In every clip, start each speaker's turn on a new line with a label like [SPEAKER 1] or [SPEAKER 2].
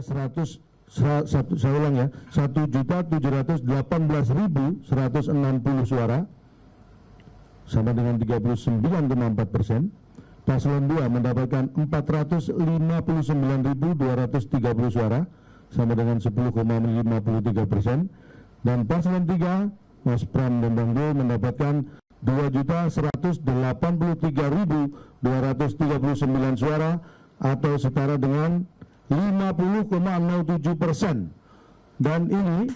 [SPEAKER 1] saya ulang ya, 1.718.160 suara, sama dengan 39,4%. Paslon 2 mendapatkan 459.230 suara, sama dengan 10,53%. Dan paslon 3, Mas Pram dan Bang Dul mendapatkan 2.183.239 suara, atau setara dengan 50,07%. Dan ini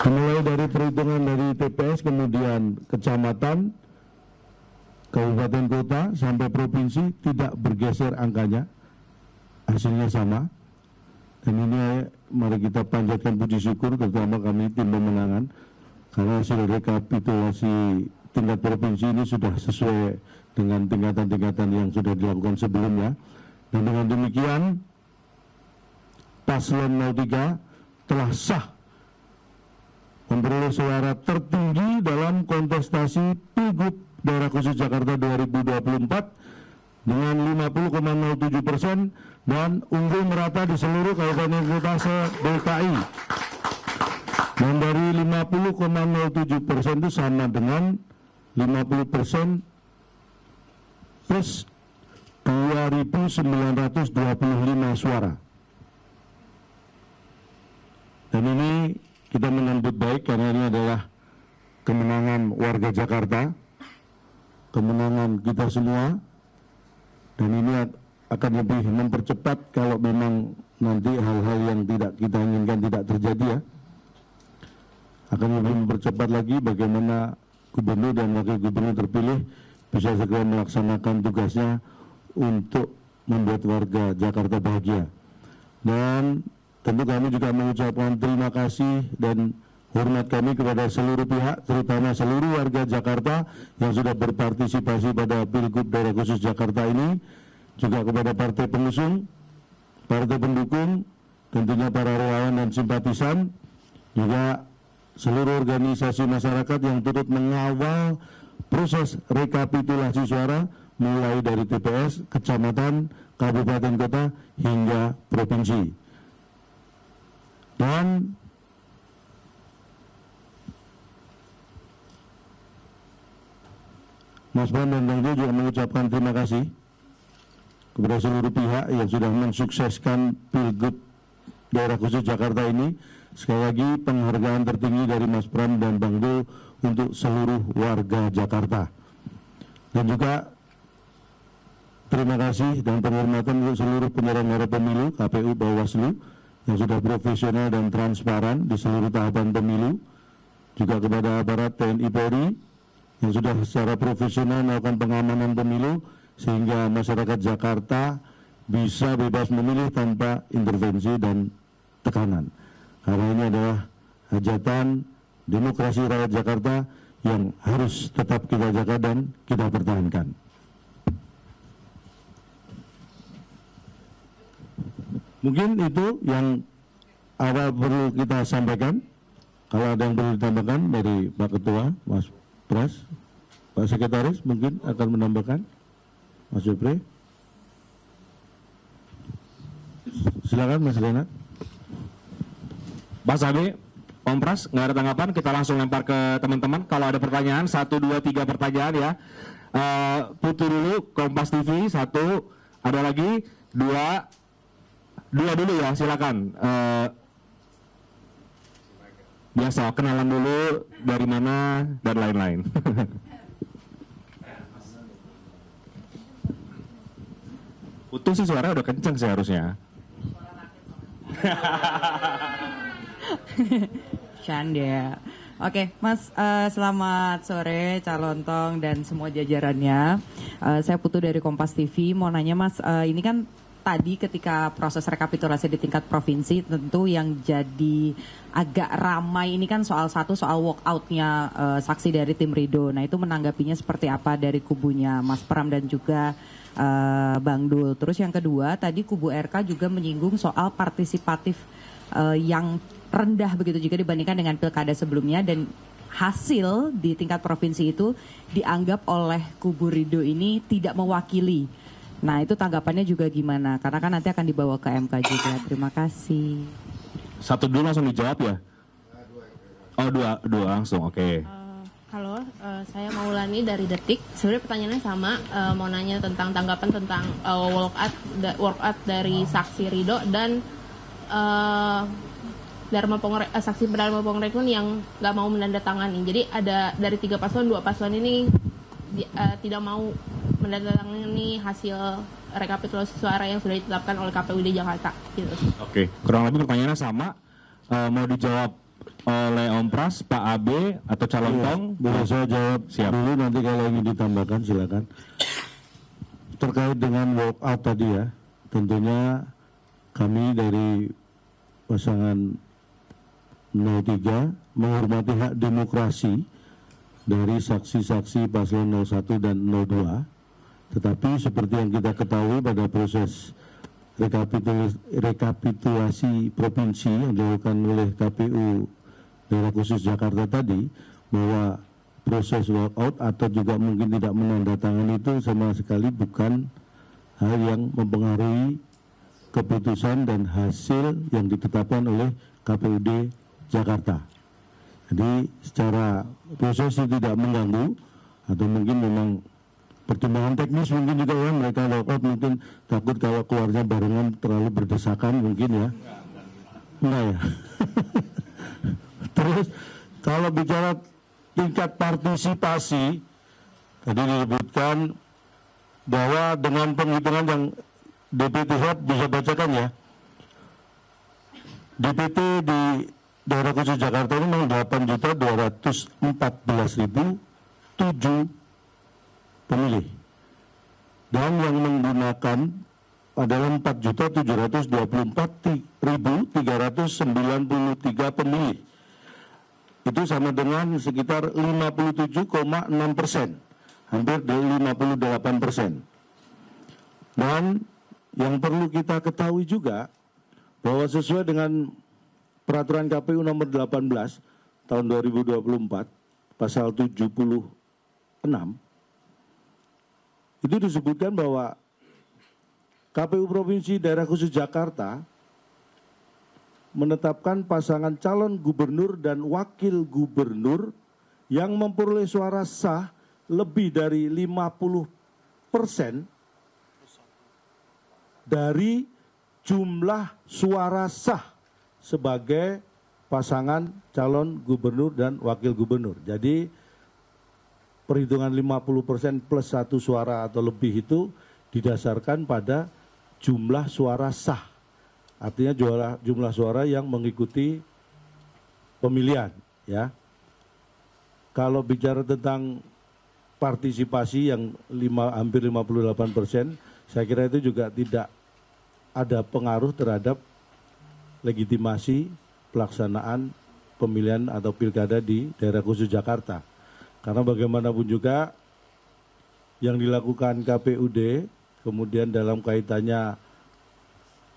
[SPEAKER 1] mulai dari perhitungan dari TPS, kemudian kecamatan, kabupaten, kota, sampai provinsi, tidak bergeser angkanya, hasilnya sama. Dan ini mari kita panjatkan puji syukur, terutama kami tim pemenangan, karena hasil rekapitulasi tingkat provinsi ini sudah sesuai dengan tingkatan-tingkatan yang sudah dilakukan sebelumnya. Dan dengan demikian, Paslon 03 telah sah memperoleh suara tertinggi dalam kontestasi Pilgub Daerah Khusus Jakarta 2024 dengan 50,07% dan unggul merata di seluruh kabupaten kota se-DKI. Dan dari 50,07% itu sama dengan 50% plus 2.925 suara. Dan ini kita menyambut baik karena ini adalah kemenangan warga Jakarta, kemenangan kita semua, dan ini akan lebih mempercepat kalau memang nanti hal-hal yang tidak kita inginkan tidak terjadi ya. Akan lebih mempercepat lagi bagaimana gubernur dan wakil gubernur terpilih bisa segera melaksanakan tugasnya untuk membuat warga Jakarta bahagia. Dan tentu kami juga mengucapkan terima kasih dan hormat kami kepada seluruh pihak, terutama seluruh warga Jakarta yang sudah berpartisipasi pada Pilgub Daerah Khusus Jakarta ini, juga kepada partai pengusung, partai pendukung, tentunya para relawan dan simpatisan, juga seluruh organisasi masyarakat yang turut mengawal proses rekapitulasi suara mulai dari TPS, kecamatan, kabupaten, kota, hingga provinsi. Dan Mas Bram dan Bang Jo juga mengucapkan terima kasih kepada seluruh pihak yang sudah mensukseskan Pilgub Daerah Khusus Jakarta ini. Sekali lagi penghargaan tertinggi dari Mas Pram dan Bang Dul untuk seluruh warga Jakarta. Dan juga terima kasih dan penghormatan untuk seluruh penyelenggara pemilu, KPU, Bawaslu, yang sudah profesional dan transparan di seluruh tahapan pemilu. Juga kepada aparat TNI Polri yang sudah secara profesional melakukan pengamanan pemilu, sehingga masyarakat Jakarta bisa bebas memilih tanpa intervensi dan tekanan. Karena ini adalah hajatan demokrasi rakyat Jakarta yang harus tetap kita jaga dan kita pertahankan. Mungkin itu yang awal perlu kita sampaikan. Kalau ada yang perlu ditambahkan dari Pak Ketua, Mas Pras, Pak Sekretaris mungkin akan menambahkan. Mas Jupri. Silakan Mas Renat.
[SPEAKER 2] Mas Abi, Om Pras, nggak ada tanggapan, kita langsung lempar ke teman-teman. Kalau ada pertanyaan, 1, 2, 3 pertanyaan ya. Putu dulu, Kompas TV, 1, ada lagi, 2 dulu ya, silakan. Biasa, kenalan dulu, dari mana, dan lain-lain. Putu sih suara udah kenceng sih harusnya.
[SPEAKER 3] Canda. Oke, Mas, selamat sore calon tong dan semua jajarannya. Saya Putu dari Kompas TV. Mau nanya Mas, ini kan tadi ketika proses rekapitulasi di tingkat provinsi, tentu yang jadi agak ramai ini kan soal walkoutnya saksi dari tim Ridho. Nah itu menanggapinya seperti apa dari kubunya Mas Pram dan juga Bang Dul. Terus yang kedua, tadi kubu RK juga menyinggung soal partisipatif yang rendah begitu jika dibandingkan dengan pilkada sebelumnya, dan hasil di tingkat provinsi itu dianggap oleh kubu Ridho ini tidak mewakili Nah itu tanggapannya juga gimana? Karena kan nanti akan dibawa ke MK juga. Terima kasih.
[SPEAKER 2] Satu dulu langsung dijawab ya? Oh dua langsung, oke.
[SPEAKER 4] Halo, saya Maulani dari Detik. Sebenarnya pertanyaannya sama, mau nanya tentang tanggapan tentang workout dari saksi Ridho dan saksi Dharma Pongrekun yang nggak mau menandatangani. Jadi ada dari 3 paslon, 2 paslon ini tidak mau menandatangani hasil rekapitulasi suara yang sudah ditetapkan oleh KPUD Jakarta. Gitu.
[SPEAKER 2] Oke, kurang lebih pertanyaannya sama. Mau dijawab oleh Om Pras, Pak AB atau calon tong?
[SPEAKER 1] Boleh saya jawab dulu, nanti kalau ingin ditambahkan silakan. Terkait dengan walkout tadi ya, tentunya kami dari pasangan 03 menghormati hak demokrasi dari saksi-saksi paslon 01 dan 02. Tetapi seperti yang kita ketahui pada proses rekapitulasi provinsi yang dilakukan oleh KPU Daerah Khusus Jakarta tadi, bahwa proses walkout atau juga mungkin tidak menandatangani itu sama sekali bukan hal yang mempengaruhi keputusan dan hasil yang ditetapkan oleh KPUD Jakarta. Jadi secara proses itu tidak mengganggu, atau mungkin memang pertimbangan teknis mungkin juga ya, mereka walkout mungkin takut kalau keluarnya barengan terlalu berdesakan mungkin ya. Enggak ya. Terus kalau bicara tingkat partisipasi, tadi disebutkan bahwa dengan penghitungan yang DPT bisa bacakan ya. DPT di Daerah Khusus Jakarta ini memang 8.214.007 pemilih. Dan yang menggunakan adalah 4.724.393 pemilih. Itu sama dengan sekitar 57,6%, hampir 58%. Dan yang perlu kita ketahui juga bahwa sesuai dengan peraturan KPU nomor 18 tahun 2024 pasal 76 itu disebutkan bahwa KPU Provinsi Daerah Khusus Jakarta menetapkan pasangan calon gubernur dan wakil gubernur yang memperoleh suara sah lebih dari 50% dari jumlah suara sah sebagai pasangan calon gubernur dan wakil gubernur. Jadi perhitungan 50% plus 1 suara atau lebih itu didasarkan pada jumlah suara sah. Artinya jumlah suara yang mengikuti pemilihan ya. Kalau bicara tentang partisipasi yang hampir 58%, saya kira itu juga tidak ada pengaruh terhadap legitimasi pelaksanaan pemilihan atau pilkada di Daerah Khusus Jakarta. Karena bagaimanapun juga yang dilakukan KPUD, kemudian dalam kaitannya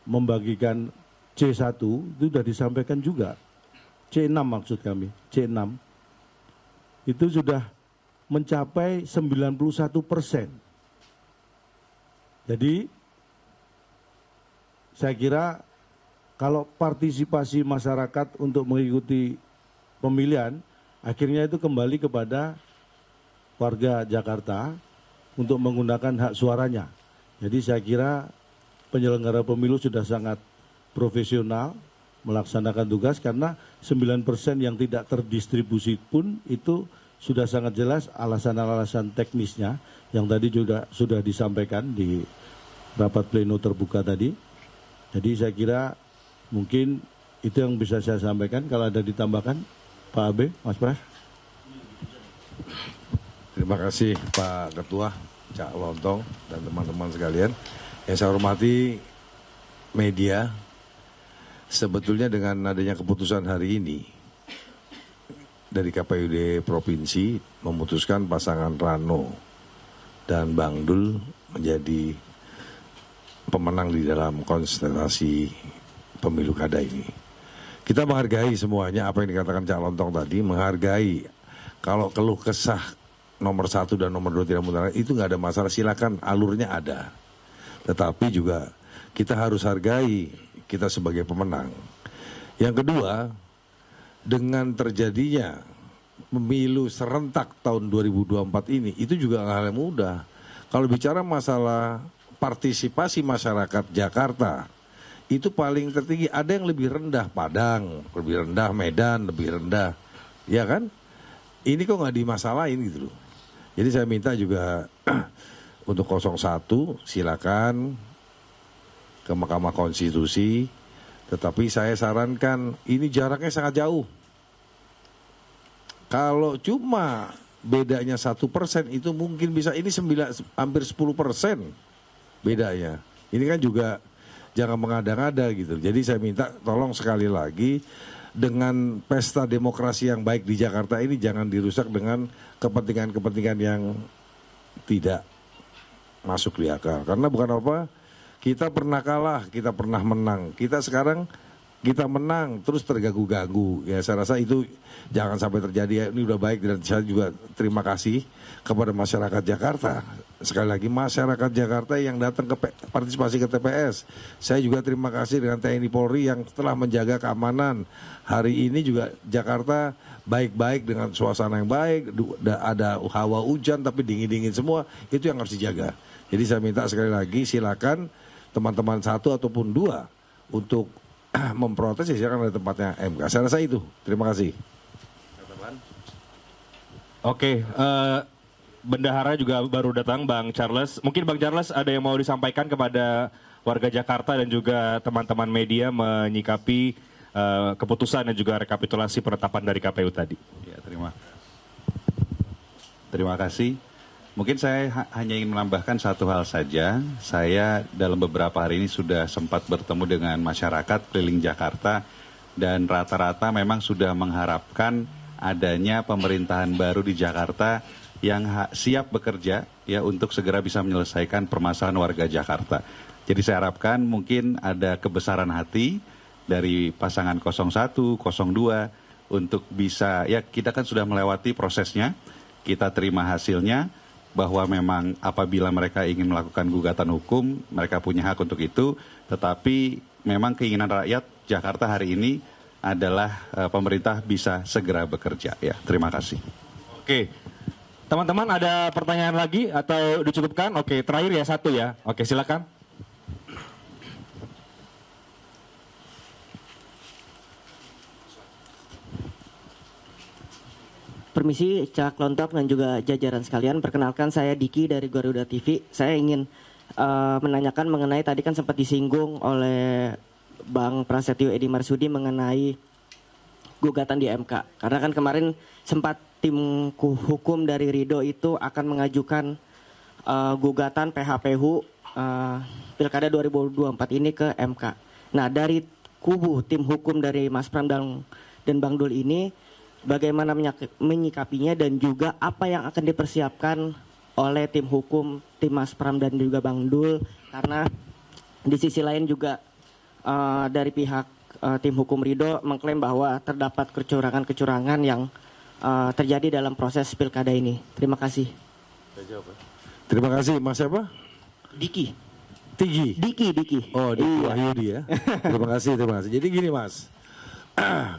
[SPEAKER 1] membagikan C1 itu sudah disampaikan juga. C6 maksud kami, C6 itu sudah mencapai 91%. Jadi saya kira kalau partisipasi masyarakat untuk mengikuti pemilihan, akhirnya itu kembali kepada warga Jakarta untuk menggunakan hak suaranya. Jadi saya kira penyelenggara pemilu sudah sangat profesional melaksanakan tugas, karena 9% yang tidak terdistribusi pun itu sudah sangat jelas alasan-alasan teknisnya yang tadi juga sudah disampaikan di rapat pleno terbuka tadi. Jadi saya kira mungkin itu yang bisa saya sampaikan. Kalau ada ditambahkan Pak Abe, Mas Pras.
[SPEAKER 5] Terima kasih Pak Ketua, Cak Lontong dan teman-teman sekalian. Yang saya hormati media, sebetulnya dengan adanya keputusan hari ini dari KPUD Provinsi memutuskan pasangan Rano dan Bang Dul menjadi pemenang di dalam konsentrasi pemilu kada ini. Kita menghargai semuanya apa yang dikatakan Cak Lontong tadi, menghargai kalau keluh kesah nomor 1 dan nomor 2 tidak menggunakan itu nggak ada masalah, silakan, alurnya ada. Tetapi juga kita harus hargai kita sebagai pemenang. Yang kedua, dengan terjadinya pemilu serentak tahun 2024 ini, itu juga hal yang mudah. Kalau bicara masalah partisipasi masyarakat Jakarta, itu paling tertinggi. Ada yang lebih rendah Padang, lebih rendah Medan, lebih rendah, ya kan? Ini kok nggak dimasalahin gitu loh. Jadi saya minta juga untuk 01 silakan ke Mahkamah Konstitusi, tetapi saya sarankan ini jaraknya sangat jauh. Kalau cuma bedanya 1% itu mungkin bisa, ini hampir 10% bedanya. Ini kan juga jangan mengada-ngada gitu. Jadi saya minta tolong sekali lagi, dengan pesta demokrasi yang baik di Jakarta ini jangan dirusak dengan kepentingan-kepentingan yang tidak masuk di akal. Karena bukan apa, kita pernah kalah, kita pernah menang. Kita sekarang kita menang terus terganggu-ganggu. Ya saya rasa itu jangan sampai terjadi. Ya, ini udah baik, dan saya juga terima kasih kepada masyarakat Jakarta. Sekali lagi, masyarakat Jakarta yang datang ke partisipasi ke TPS. Saya juga terima kasih dengan TNI Polri yang telah menjaga keamanan. Hari ini juga Jakarta baik-baik dengan suasana yang baik, ada hawa hujan tapi dingin-dingin semua, itu yang harus dijaga. Jadi saya minta sekali lagi, silakan teman-teman 1 ataupun 2 untuk memprotes, ya silakan ada tempatnya MK. Saya rasa itu. Terima kasih.
[SPEAKER 2] Oke, Bendahara juga baru datang, Bang Charles. Mungkin Bang Charles ada yang mau disampaikan kepada warga Jakarta dan juga teman-teman media menyikapi keputusan dan juga rekapitulasi penetapan dari KPU tadi.
[SPEAKER 6] Ya, terima kasih. Mungkin saya hanya ingin menambahkan satu hal saja. Saya dalam beberapa hari ini sudah sempat bertemu dengan masyarakat keliling Jakarta, dan rata-rata memang sudah mengharapkan adanya pemerintahan baru di Jakarta yang siap bekerja ya untuk segera bisa menyelesaikan permasalahan warga Jakarta. Jadi saya harapkan mungkin ada kebesaran hati dari pasangan 01, 02 untuk bisa, ya kita kan sudah melewati prosesnya, kita terima hasilnya, bahwa memang apabila mereka ingin melakukan gugatan hukum, mereka punya hak untuk itu, tetapi memang keinginan rakyat Jakarta hari ini adalah pemerintah bisa segera bekerja. Ya, terima kasih.
[SPEAKER 2] Oke. Teman-teman ada pertanyaan lagi atau dicukupkan? Oke, terakhir ya, 1 ya. Oke, silakan.
[SPEAKER 7] Permisi Cak Lontok dan juga jajaran sekalian, perkenalkan saya Diki dari Garuda TV. Saya ingin menanyakan mengenai tadi kan sempat disinggung oleh Bang Prasetyo Edi Marsudi mengenai gugatan di MK. Karena kan kemarin sempat tim hukum dari Ridho itu akan mengajukan gugatan PHPU Pilkada 2024 ini ke MK. Nah, dari kubu tim hukum dari Mas Pram dan Bang Dul ini, bagaimana menyikapinya dan juga apa yang akan dipersiapkan oleh tim hukum, tim Mas Pram dan juga Bang Dul, karena di sisi lain juga dari pihak tim hukum Ridho mengklaim bahwa terdapat kecurangan-kecurangan yang terjadi dalam proses pilkada ini. Terima kasih.
[SPEAKER 5] Terima kasih, Mas siapa?
[SPEAKER 7] Diki.
[SPEAKER 5] Diki. Oh, Diki Wahyudi ya. Terima kasih. Jadi gini Mas,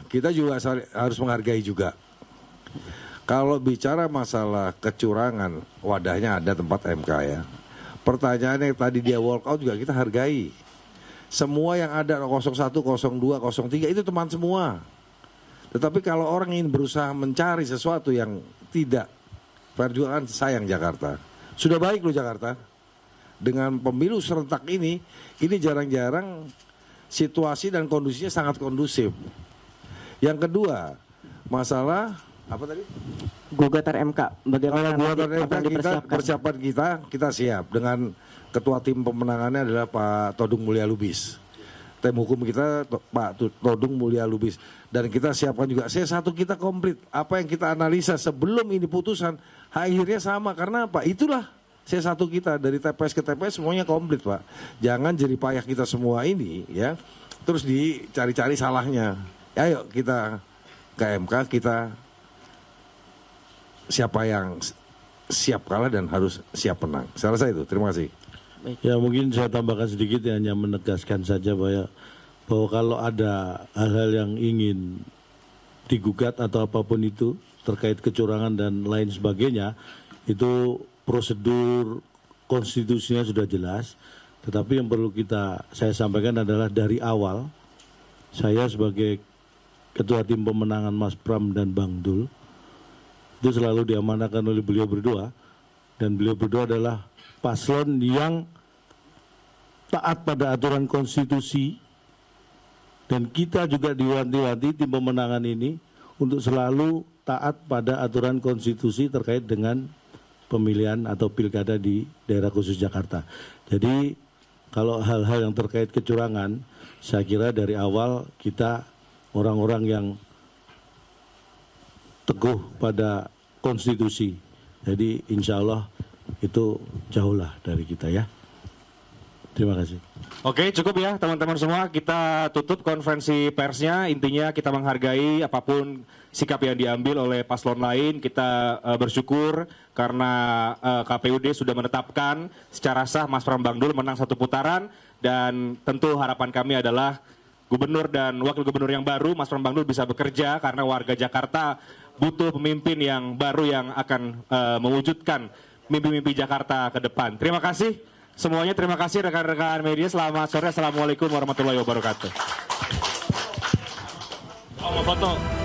[SPEAKER 5] kita juga harus menghargai juga. Kalau bicara masalah kecurangan, wadahnya ada tempat MK ya. Pertanyaannya tadi dia walk out juga kita hargai. Semua yang ada 01, 02, 03 itu teman semua. Tetapi kalau orang ingin berusaha mencari sesuatu yang tidak fair juga kan sayang Jakarta. Sudah baik loh Jakarta. Dengan pemilu serentak ini jarang-jarang situasi dan kondisinya sangat kondusif. Yang kedua, masalah apa tadi?
[SPEAKER 7] Gugatan MK. Bagaimana
[SPEAKER 5] persiapan kita siap dengan ketua tim pemenangannya adalah Pak Todung Mulya Lubis. Tim hukum kita Pak Todung Mulya Lubis, dan kita siapkan juga C1 kita komplit. Apa yang kita analisa sebelum ini putusan akhirnya sama, karena apa? Itulah C1 kita dari TPS ke TPS semuanya komplit Pak. Jangan jadi payah kita semua ini ya, terus dicari-cari salahnya. Ayo kita ke MK, kita siapa yang siap kalah dan harus siap menang. Saya rasa itu. Terima kasih.
[SPEAKER 7] Baik.
[SPEAKER 1] Ya mungkin saya tambahkan sedikit, hanya menegaskan saja bahwa kalau ada hal-hal yang ingin digugat atau apapun itu terkait kecurangan dan lain sebagainya, itu prosedur konstitusinya sudah jelas. Tetapi yang perlu saya sampaikan adalah dari awal saya sebagai Ketua Tim Pemenangan Mas Pram dan Bang Dul itu selalu diamanahkan oleh beliau berdua, dan beliau berdua adalah paslon yang taat pada aturan konstitusi, dan kita juga diwanti-wanti tim pemenangan ini untuk selalu taat pada aturan konstitusi terkait dengan pemilihan atau pilkada di daerah khusus Jakarta. Jadi kalau hal-hal yang terkait kecurangan, saya kira dari awal kita orang-orang yang teguh pada konstitusi. Jadi insya Allah itu jauhlah dari kita ya. Terima kasih.
[SPEAKER 2] Oke, cukup ya teman-teman semua. Kita tutup konferensi persnya. Intinya kita menghargai apapun sikap yang diambil oleh paslon lain. Kita bersyukur karena KPUD sudah menetapkan secara sah Mas Pram Bang Dul menang 1 putaran. Dan tentu harapan kami adalah Gubernur dan Wakil Gubernur yang baru, Mas Pram Bang Dul, bisa bekerja karena warga Jakarta butuh pemimpin yang baru yang akan mewujudkan mimpi-mimpi Jakarta ke depan. Terima kasih semuanya, terima kasih rekan-rekan media. Selamat sore, assalamualaikum warahmatullahi wabarakatuh.
[SPEAKER 8] Mau foto.